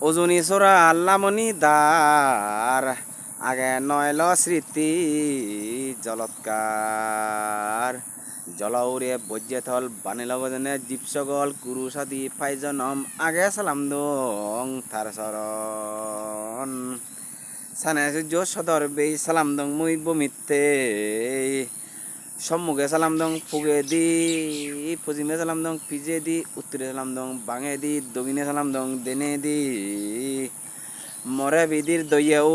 ওজনী চোরা আল্লামনি দার আগে নয়ল স্মৃতি জলৎকার জলৌরে বজ্যেথল বানিল গজনে জীবসগল কুরু সাদি ফাইজনম আগে সালাম দং থার শরণ সানে সূর্য সদর বেই সালাম দং মুই বমিতে সম্মুখে সালাম দং ফুগে দি পশ্চিমে সালাম দং পিজে দি উত্তরে সালাম দং বাঙে দি দক্ষিণে সালাম দং দেনে দি মরে বিদির দইয়াও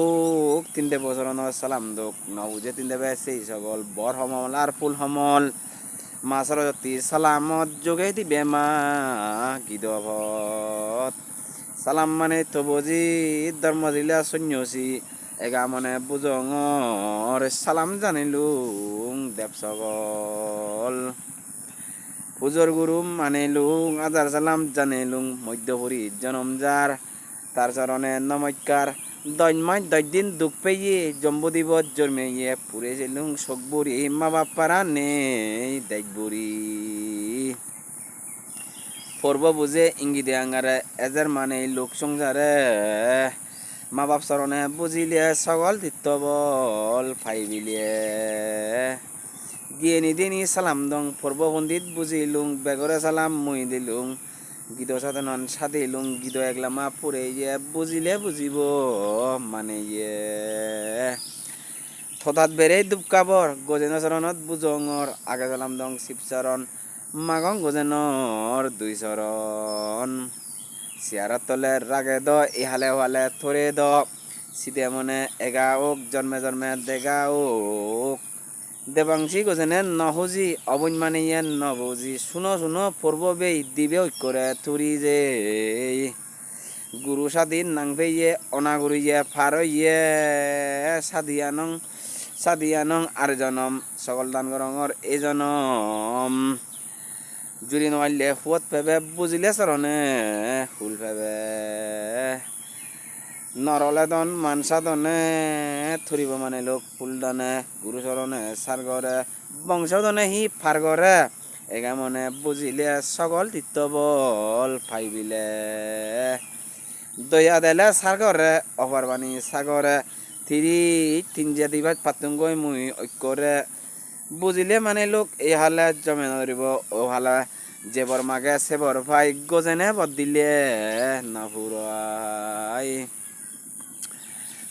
তিনটে বছর সালাম দোক নবুজে তিনটে বে সেই সকল বর সমল আর ফুল সমল মা সরস্বতী সালামত যোগে দিবে মা গিদভত সালাম মানে তো বুঝি ধর্ম দিলা সন্ন্যাসী এগা মানে বুজঙর সালাম জানিলুং দেব সকল পুজোর গুরু মানিলুং আজার সালাম জানিলুং মধ্যপুরী জনম যার তার চরণে নমস্কার দৈন্মায় দৈদিন দুঃখ পেয়ে জম্বুদিবত জন্মেয়ে পুরে ছিলুং শোকবুরি মা বাপারা নেই দেখবুরি পর্ব বুঝে ইঙ্গিতে আঙ্গারে এজের মানে লোক সংসারে মা বাপ চরণে বুঝিলে সকল তীর্থবল ফাইবিলে গিয়ে নিদিনি সালাম দং পর্ব পণ্ডিত বুঝিলুং বেগরে সালাম মুই দিলুং গীত সাধনন সাধিলুং গীত একলা মা পুরে ইয়ে বুঝিলে বুঝিব মানে ইয়ে থতাত বেড়ে দুপকাবর গজেন চরণত বুজঙর আগে সালাম দং শিবচরণ মাগং গজেনর দুই চরণ চেয়ারত তলে রাগে দ ইহালে হালে থরে দ সিদে মনে এগা ওক জন্মে জন্মে দেগা ওক দেবাংশী গজেনে নহুজি অবৈন মানে ইয়ে নবুজি শুনো শুনো পূর্ব বেই দিবে ঐক্যরে থুরি যে গুরু স্বাধীন নাংফে ইয়ে অনাগুরু ইয়ে ফার ইয়ে সাদিয়ানং আর জনম সকল দান গরঙর এই জনম জুড়ি নোৱাৰিলে ফুট পেবে বুজিলে চৰণে ফুল পেবে নৰলে দন মানসাদনে থৰিব মানে লোক ফুলদানে গুৰু চৰণে চাৰগৰে বংশদনে সি ফাৰগৰে এগা মনে বুজিলে সকল তীৰ্থবল ফাইবিলে দয়া দেলে চাৰগৰে অপাৰবাণী সাগৰে তিনজা দিবাত পাতুংগৈ মুই ঐক্যৰে বুঝিলে মানে লোক এই হালে জমে নরিব ও হালে যেবর মাগে সেবর ভাই গজেনে বদিলে নাফুরাই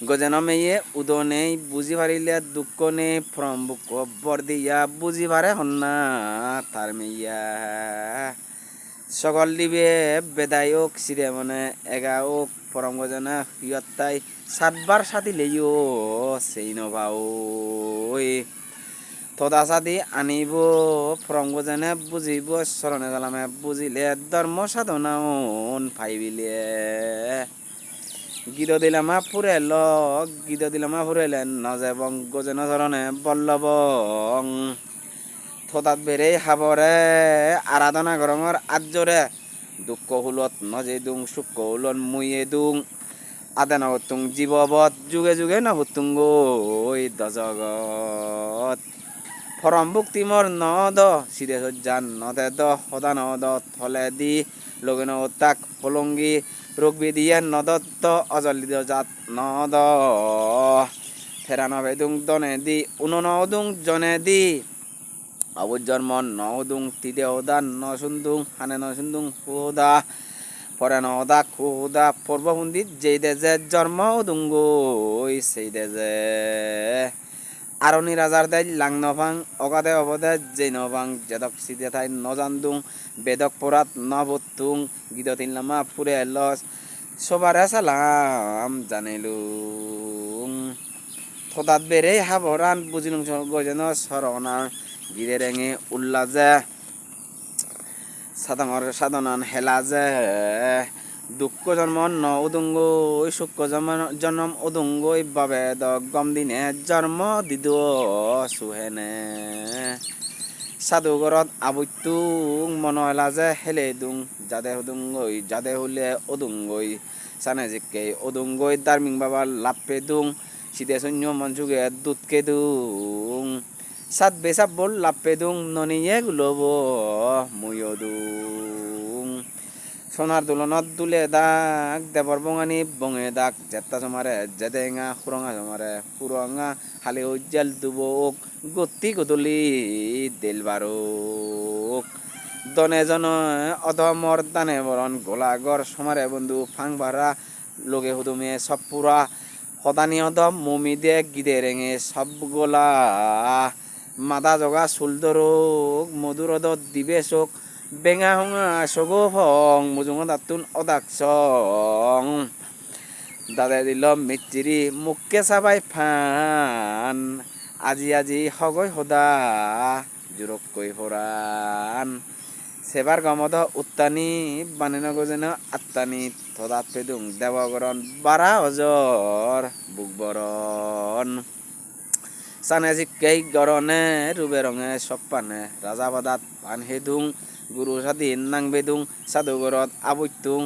গজেন মেয়ে উদনেই বুঝি পারিলে দুঃখ নেই ফ্রম বুক বর দিয়া বুঝি পারে হন্না তার মেয়া সকল দিবে বেদায় ওক সিরে মনে এগা ওক ফরম গজনে হিয়ত্তাই সাতবার সাথিলেও সেই নভাও থদাসাদি আনিব ফরঙ্গজনে বুঝিব চরণে জালামে বুঝিলে ধর্ম সাধনাউন ফাইবিলে গীত দিলামা ফুরেলে নজেবং গজেন চরণে বল্লভং থদাত বেড়ে হাবরে আরাধনা গরঙর আজ্জরে দুঃখ হুলত নজে দুং সুখ হুলত মুয়ে দুং আদে নবতুং জীববত যুগে যুগে নবতুং ওই দজগত ফরম ভুক্তি মর নদ সিদে সজ্জান নদে দ সদা নদ থলে দি লগে নতাক পলঙ্গি রোগবি দিয়ে নদত্ত অজলিত জাত নদ ফেরা নবেদুং দনে দি উননদুং জনে দি অবুজ জন্ম নদুং তিদে ওদা নসুন্দুং হানে নসুন্দুং হুদা পরে নদা খুদা পূর্ব পণ্ডিত যেই দেজে জন্ম দুঙ্গই সেই দেজে আরনি রাজার দাই লাং নভাং অগাদে অবদে যেই নভাং জেদক সিদে থাই নজান্দুং বেদক পরাত নবতুং গীত তিন লামা ফুরে লস সবারে সালাম জানিলুং থদাত বেড়ে হাবরান বুঝিলুং গজেন সরনার গিরে রেঙে উল্লাজে সাধাঙর সাধনান হেলাজে দুঃখ জন্ম ন উদুঙ্গ সুখ জন্ম উদুঙ্গ বাবে গম দিনে জন্ম দিদ সুহেনে সাধুঘরত আবৈতুং মন হেলাজে হেলে দুং যাদে হুদুঙ্গই যাদে হুলে উদুঙ্গই সানে জিকে উদুঙ্গই দার্মিং বাবা লাপে দুং সিদে শূন্য মনসুগে দুধকে দুং সাত বেসাব বল লাপে দুং ননিয়ে গুলব মুয় দুং সোনার দুলনত দুলে দাগ দেবর বঙানি বঙে দাগ জেত্তা জমারে জেদেঙা সুরঙা জমারে সুরঙা হালে উজ্জ্বল দুবক গতি গদলি দিল বারুক দনে জন অদমর দানে বরণ গোলাগর সমারে বন্ধু ফাং বারা লোকে হুদুমে সব পুরা সদানি অদম মমি দে গিদে রেঙে সব গোলা মাদা জগা সুলদরক মধুরদ দিবে চোখ বেঙা হুঙা সগো ফং মুজুঙ দাতুন অদাক সং দাদাই দিল মিচিৰি মুখকে চাবাই ফান আজি আজি হগৈ সদা জোৰকৈ ফৰান সেবার গমদ উত্তানি বানেন গজেন আত্তানি থদাত পেদুং দেবগরণ বারা অজর বুকবরণ সানে জিকেই গরনে রুবে রঙে সপ্পানে রাজা বাদাত পান হেদুং গুরু সাদিন নাং বেদুং সাধুগরত আবৈতুং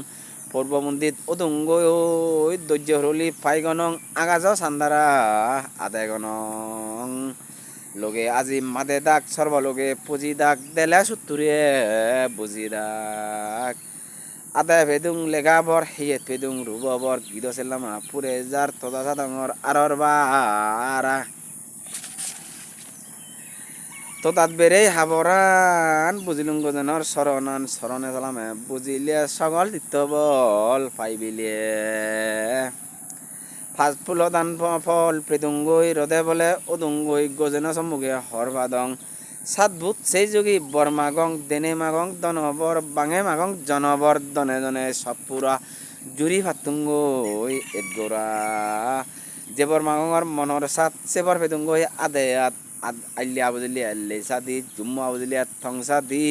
পূর্ব মন্দির ওদুঙ্গৈ দৈর্য হরলি ফাইগনং আগাজ সান্দারা আদায় গনং লোকে আজি মাদে দাগ সর্বলোকে পুঁজি দাগ দেলে সুতুরে বুঝি দাগ আদায় ভেদুং লেগাবর হিয়েত ভেদুং রুববর গিদ সেলামা পুরে যার তদা সাদঙর আরর বারা তো তাত বেড়ে হাবরান বুঝিলুং গজনের শরণান শরণে সালামে বুঝিলে সকল তিত্তবল পাইবিলে ফাজ ফুল দান ফল প্রেদুঙ্গই রদে বলে ওদুঙ্গই গজেন সম্মুখে হরবাদং সাতভূত সেই যোগী বরমাগং দেনে মাগং দনবর বাঙে মাগং জনবর দনে দনে সপুরা জুরি ভাতুঙ্গই এদগোরা যে বরমাগঙর মনর সাত সেবর পেদুঙ্গই আদেয়াত আল্লিয়া বুঝিলিয়া আল্লে সাদি জুম্মু বুঝিলিয়া থং সাদি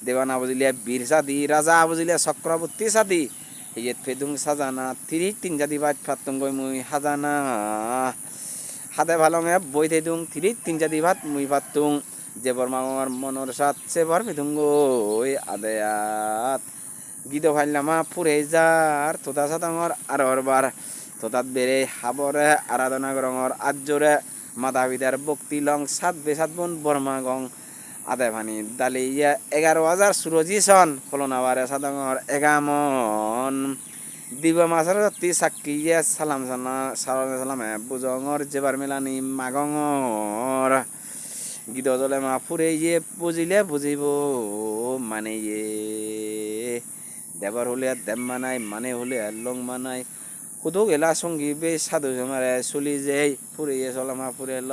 দেওয়ানা বুঝিলিয়া বীর সাদি রাজা বুঝিলিয়া চক্রবর্তী সাদি হিয়েত ফেদুং সাজানা তিরিশ তিন জাতি বাজ ফাতুঙ্গই মুই হাজানা হাতে ভালঙে বই থেদুং তিরিশ তিন জাতি ভাত মুই ফাতুং যে বরমাগঙর মনর সাত সেবর পেদুঙ্গই আদেয়াত গীত ভাইলামা ফুরে যার তোতা সাতাঙর আর হরবার তোতাত বেড়ে হাবরে আরাধনা গরঙর আজ্জরে মাদাবিদার বক্তি লং সাত বেসাত বন বর্মাগং আদে ভানি দালি ইয়া 11,000 সুরজি সন ফলনাবারে সাদঙর এগামন দিবা মাসর তি সাক্কি ইয়া সালাম সালামে বুজঙর যেবার মেলানি মাগঙর গীত জলে মা ফুরে ইয়ে বুঝিলে বুঝিব মানে ইয়ে দেবর হলে দেব মানাই মানে হলে লং মানাই কুদু গেলা সঙ্গী বে সাধু জমারে চলি যেই ফুরিয়ে চলামা ফুরে ল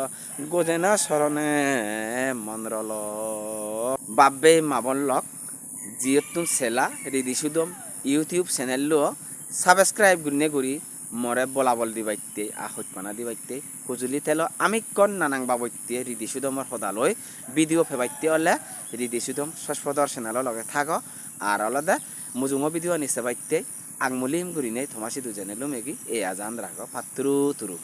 গোজেনা শরণে মন্দ্রল বাব্বে মাবল্লক জিয়তুন সেলা রিদিসুদম ইউটিউব চ্যানেললো সাবস্ক্রাইব গুনে করি মরে বলাবল দিবাইতে আহত পানা দিবাইতে হুজুলি তেল আমি কন নানাং বাবইতে রিদিসুদমর সদালৈ ভিডিও ফেবাইতে হলে রিদিসুদম সস্পদর চ্যানেল লগে থাক আর আলাদা মুজুমো ভিডিও নিছে বাইতে আংমুলিম গুরিনে থমাসি দুজনে লুমেগি এ আজান রাগ ফাত্রু তুরু